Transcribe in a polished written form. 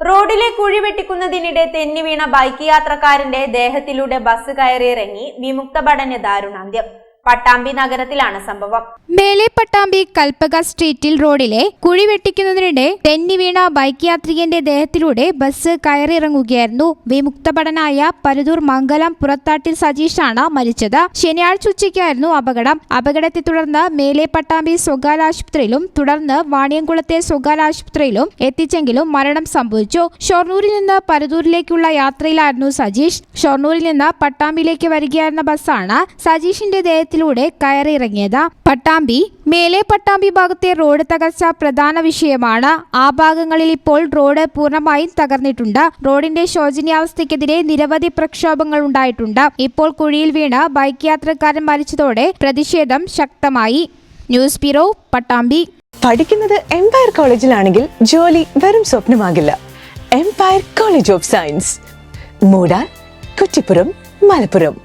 റോഡിലെ കുഴി വെട്ടിക്കുന്നതിനിടെ തെന്നിവീണ bike യാത്രക്കാരന്റെ ദേഹത്തിലൂടെ bus കയറിയിറങ്ങി വിമുക്ത ഭടന് ദാരുണാന്ത്യം. പട്ടാമ്പി നഗരത്തിലാണ് സംഭവം. മേലെ പട്ടാമ്പി കൽപ്പക സ്ട്രീറ്റിൽ റോഡിലെ കുഴി വെട്ടിക്കുന്നതിനിടെ തെന്നിവീണ ബൈക്ക് യാത്രികന്റെ ദേഹത്തിലൂടെ ബസ് കയറിയിറങ്ങുകയായിരുന്നു. വിമുക്തഭടനായ പരുതൂർ മംഗലം പുറത്താട്ടിൽ സജീഷാണ് മരിച്ചത്. ശനിയാഴ്ച ഉച്ചയ്ക്കായിരുന്നു അപകടം. അപകടത്തെ തുടർന്ന് മേലെ പട്ടാമ്പി സ്വകാര്യ ആശുപത്രിയിലും തുടർന്ന് വാണിയംകുളത്തെ സ്വകാര്യ ആശുപത്രിയിലും എത്തിച്ചെങ്കിലും മരണം സംഭവിച്ചു. ഷൊർണൂരിൽ നിന്ന് പരുതൂരിലേക്കുള്ള യാത്രയിലായിരുന്നു സജീഷ്. ഷൊർണൂരിൽ നിന്ന് പട്ടാമ്പിയിലേക്ക് വരികയായിരുന്ന ബസ്സാണ് സജീഷിന്റെ ദേഹത്തിലൂടെ കയറിയിറങ്ങിയത്. പട്ടാമ്പി മേലെ പട്ടാമ്പി ഭാഗത്തെ റോഡ് തകർച്ച പ്രധാന വിഷയമാണ്. ആ ഭാഗങ്ങളിൽ ഇപ്പോൾ റോഡ് പൂർണ്ണമായും തകർന്നിട്ടുണ്ട്. റോഡിന്റെ ശോചനീയാവസ്ഥയ്ക്കെതിരെ നിരവധി പ്രക്ഷോഭങ്ങൾ ഉണ്ടായിട്ടുണ്ട്. ഇപ്പോൾ കുഴിയിൽ വീണ് ബൈക്ക് യാത്രക്കാരൻ മരിച്ചതോടെ പ്രതിഷേധം ശക്തമായി. News bureau, Pattambi. പഠിക്കുന്നത് എംപയർ കോളേജിലാണെങ്കിൽ ജോലി വെറും സ്വപ്നമാകില്ല. Empire college of science, Moodal, Kuttippuram, Malappuram.